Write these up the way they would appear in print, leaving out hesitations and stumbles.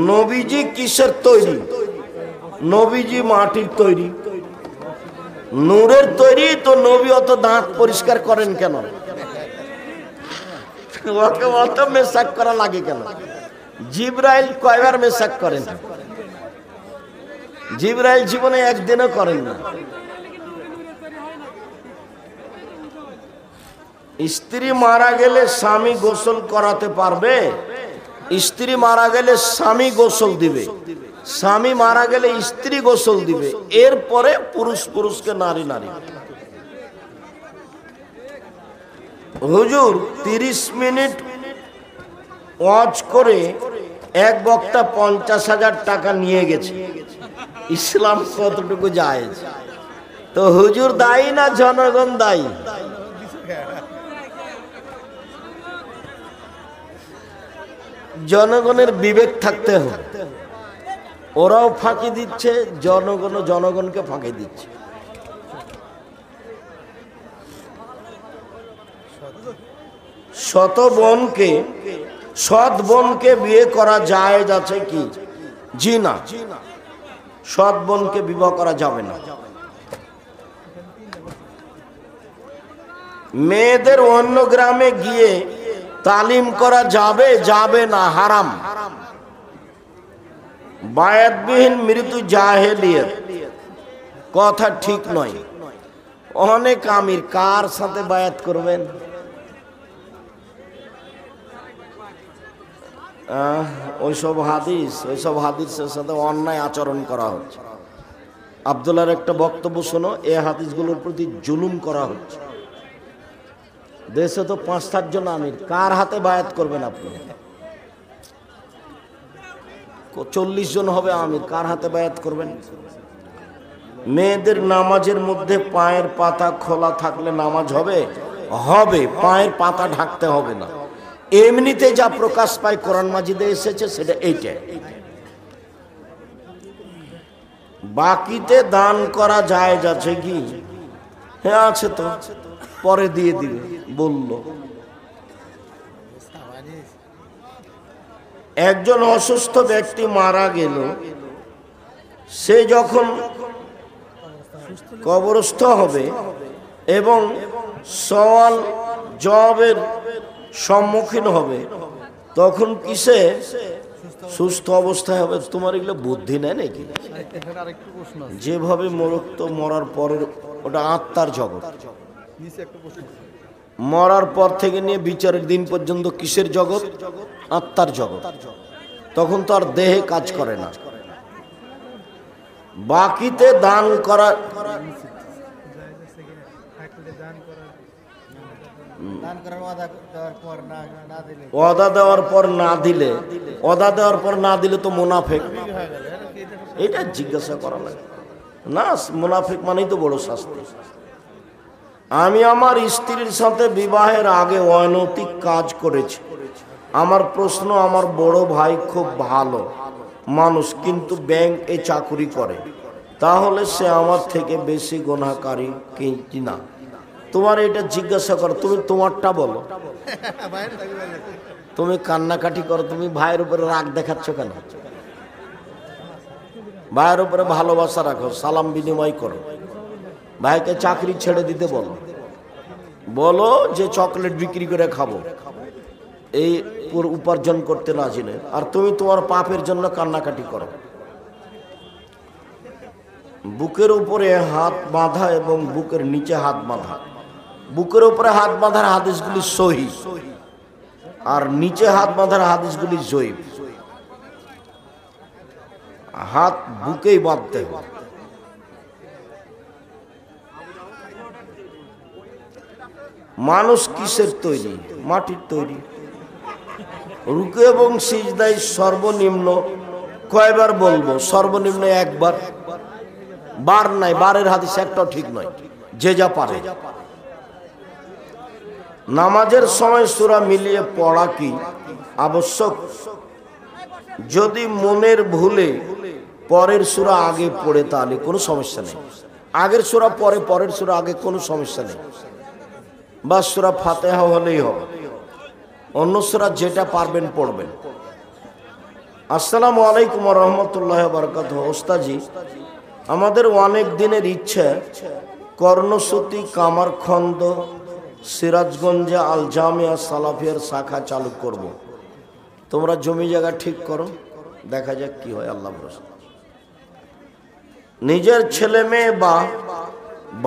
নবীজি কিসের তৈরি? নবীজি মাটির তৈরি, নূরের তৈরি। তো নবী অত দাঁত পরিষ্কার করেন কেন? ওকে অত মেশাক করা লাগে কেন? জিবরাইল কয়বার মেশাক করেন? জিবরাইল জীবনে একদিনও করেন না। স্ত্রী মারা গেলে স্বামী গোসল করাতে পারবে? স্ত্রী মারা গেলে স্বামী গোসল দিবে, স্বামী মারা গেলে স্ত্রী গোসল দিবে, এরপরে পুরুষ পুরুষকে, নারী নারী। হুজুর 30 মিনিট ওয়াজ করে এক বক্তা 50,000 টাকা নিয়ে গেছে। ইসলাম কতটুকু জায়েজ? তো হুজুর দায়ী না জনগণ দায়ী? জনগণের বিবেক থাকতে হবে। ওরাও ফাঁকি দিচ্ছে, জনগণ জনগণকে ফাঁকি দিচ্ছে। সৎ বোনকে বিয়ে করা জায়েজ আছে কি? জি না, সৎ বোনকে বিবাহ করা যাবে না। মেয়েদের অন্য গ্রামে গিয়ে তালিম করা যাবে? যাবে না, হারাম। বায়াতবিহীন মৃত্যু জাহেলিয়ত, কথা ঠিক নয়। অনেক আমির কার সাথে বায়াত করবেন? ওইসব হাদিসের সাথে অন্যায় আচরণ করা হচ্ছে। আব্দুল্লাহর একটা বক্তব্য শোনো, এই হাদিসগুলোর প্রতি জুলুম করা হচ্ছে। দেশে তো 5-7 জন আমির, কার হাতে বায়াত করবেন আপনি? 40 জন হবে আমির, কার হাতে বায়াত করবেন? মেয়েদের নামাজের মধ্যে পায়ের পাতা খোলা থাকলে নামাজ হবে? হবে, পায়ের পাতা ঢাকতে হবে না। এমনিতে যা প্রকাশ পায় কোরআন মাজিদে এসেছে সেটা এইটা। বাকিতে দান করা যায় যাচ্ছে কি? হ্যাঁ আছে তো, পরে দিয়ে দিবে বলল। একজন অসুস্থ ব্যক্তি মারা গেল, সে যখন কবরস্থ হবে এবং সওয়াল জবাবের সম্মুখীন হবে, তখন কিসে সুস্থ অবস্থায় হবে? তোমার এগুলো বুদ্ধি নেই নাকি? যেভাবে মরার পরের, ওটা আত্মার জগৎ। মরার পর থেকে নিয়ে বিচারের দিন পর্যন্ত কিসের জগৎ? আত্মার জগৎ। তখন তো আর দেহে কাজ করে না। বাকিতে দান করা, ওয়াদা দেওয়ার পর না দিলে তো মুনাফিক। এটা জিজ্ঞাসা করা লাগে না, মুনাফিক মানেই তো বড় শাস্তি। আমি আমার স্ত্রীর সাথে বিবাহের আগে অনৈতিক কাজ করেছি। আমার প্রশ্ন, আমার বড় ভাই খুব ভালো মানুষ, কিন্তু ব্যাংকে চাকরি করে, তাহলে সে আমার থেকে বেশি গুনাহকারী কিনা? তোমার এটা জিজ্ঞাসা করো, তুমি তোমারটা বলো। তুমি কান্নাকাটি করো, তুমি ভাইয়ের উপরে রাগ দেখাচ্ছ কেন? ভাইয়ের উপরে ভালোবাসা রাখো, সালাম বিনিময় করো। ভাইকে চাকরি ছেড়ে দিতে বলো, বলো যে চকলেট বিক্রি করে খাবো, এই উপার্জন করতে না জেনে। আর তুমি তোমার পাপের জন্য কান্নাকাটি করো। বুকের উপরে হাত বাঁধা এবং বুকের নিচে হাত বাঁধা, বুকের উপরে হাত বাঁধার হাদিসগুলি সহিহ আর নিচে হাত বাঁধার হাদিসগুলি জয়ীফ। হাত বুকেই বাঁধতে হবে। মানুষ কিসের তৈরি? মাটির তৈরি। রুকু এবং সিজদায় সর্বনিম্ন কয়বার বলবো? সর্বনিম্ন একবার। বার নাই, বারের হাদিস একটাও ঠিক নয়, যে যা পারে। নামাজের সময় সূরা মিলিয়ে পড়া কি আবশ্যক? যদি মনের ভুলে পরের সূরা আগে পড়ে তাহলে কোনো সমস্যা নেই। আগের সূরা পরে, পরের সূরা আগে, কোনো সমস্যা নেই। বা সূরা ফাতিহা হলেই হবে। অন্য সূরা যেটা পারবেন পড়বেন। আসসালামু আলাইকুম ওয়া রাহমাতুল্লাহি ওয়া বারাকাতুহু। ওস্তাদজি, আমাদের অনেক দিনের ইচ্ছা কর্ণসূতি কামারখন্দ সিরাজগঞ্জে আল জামিয়া সালাফিয়ার শাখা চালু করব। তোমরা জমি জায়গা ঠিক করো, দেখা যাক কি হয়, আল্লাহ ভরসা। নিজের ছেলে মেয়ে বা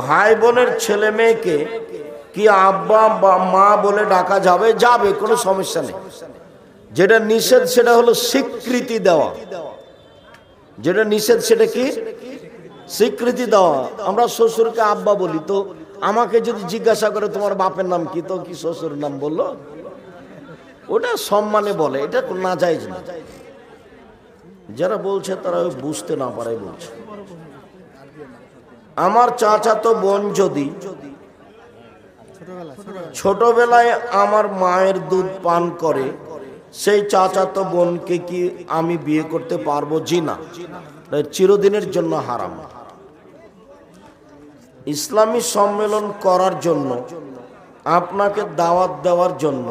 ভাই বোনের ছেলে মেয়েকে কি আব্বা বা মা বলে ডাকা যাবে? যাবে, কোনো সমস্যা নেই। যেটা নিষেধ সেটা হলো স্বীকৃতি দেওয়া। যেটা নিষেধ সেটা কি? স্বীকৃতি দেওয়া। আমরা শ্বশুরকে আব্বা বলি, তো আমাকে যদি জিজ্ঞাসা করে তোমার বাপের নাম কি, তো কি শ্বশুর নাম বললো? ওটা সম্মানে বলে, এটা না যায়জ না। যারা বলছে তারা বুঝতে না পারে বলছে। আমার চাচাতো বোন যদি ছোটবেলায় আমার মায়ের দুধ পান করে, সেই চাচাতো বোনকে কি আমি বিয়ে করতে পারবো? জি না, চিরদিনের জন্য হারাম। ইসলামী সম্মেলন করার জন্য আপনাকে দাওয়াত দেওয়ার জন্য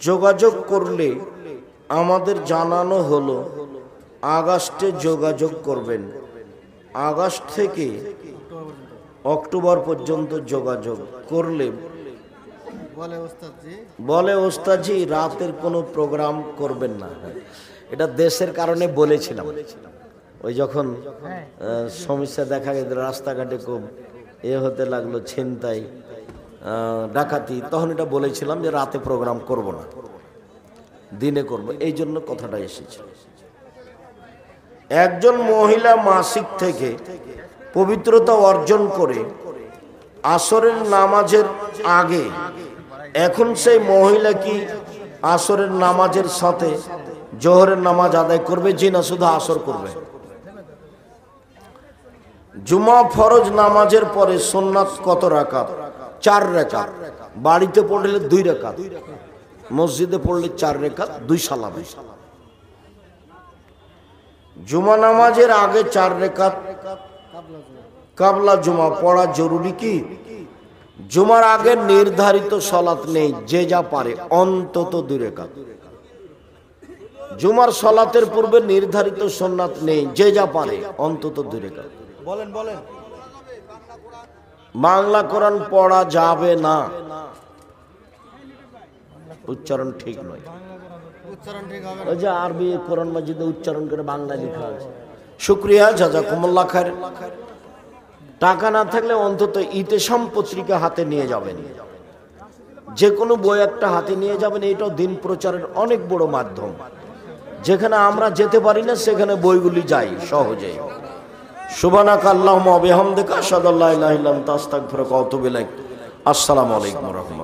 যোগাযোগ করলে আমাদের জানানো হলো আগস্টে যোগাযোগ করবেন। আগস্ট থেকে অক্টোবর পর্যন্ত যোগাযোগ করলে বলে ওস্তাদজি রাতের কোনো প্রোগ্রাম করবেন না। এটা দেশের কারণে বলেছিলাম। ওই যখন সমস্যা দেখা গেল, রাস্তাঘাটে খুব হতে লাগলো, ছিনতাই ডাকাতি, তখন এটা বলেছিলাম যে রাতে প্রোগ্রাম করব না, দিনে করব। এই জন্য কথাটা এসেছে। একজন মহিলা মাসিক থেকে পবিত্রতা অর্জন করে আসরের নামাজের আগে, এখন সেই মহিলা কি আসরের নামাজের সাথে জোহরের নামাজ আদায় করবে? জি না, শুধু আসর করবে। জুমা ফরজ নামাজের পরে সুন্নাত কত রাকাত? 4 রাকাত। বাড়িতে পড়লে 2 রাকাত, মসজিদে পড়লে 4 রাকাত, 2 সালাম। জুমা নামাজের আগে 4 রাকাত কাবলা জুমা পড়া জরুরি কি? জুমার আগে নির্ধারিত সালাত নেই, যে যা পারে অন্তত 2 রাকাত। জুমার সালাতের পূর্বে নির্ধারিত সুন্নাত নেই, যে যা পারে অন্তত 2 রাকাত। বলেন বলেন। বাংলা কোরআন পড়া যাবে না, উচ্চারণ ঠিক নয়। ওই যে আরবি কোরআন মাজিদে উচ্চারণ করে বাংলা লেখা আছে। শুকরিয়া, জাযাকুমুল্লাহ খায়ের। টাকা না থাকলে অন্তত ইতেশাম পত্রিকা হাতে নিয়ে যাবেন, যে কোনো বই একটা হাতে নিয়ে যাবেন। এটাও দিন প্রচারের অনেক বড় মাধ্যম। যেখানে আমরা যেতে পারি না সেখানে বইগুলি যায় সহজেই। সুবহানাকা আল্লাহুম্মা ওয়া বিহামদিকা আশহাদু আল্লা ইলাহা ইল্লা আনতা আস্তাগফিরুকা ওয়া আতুবু ইলাইক। আসসালামু আলাইকুম ওয়া রাহমাতুল্লাহ।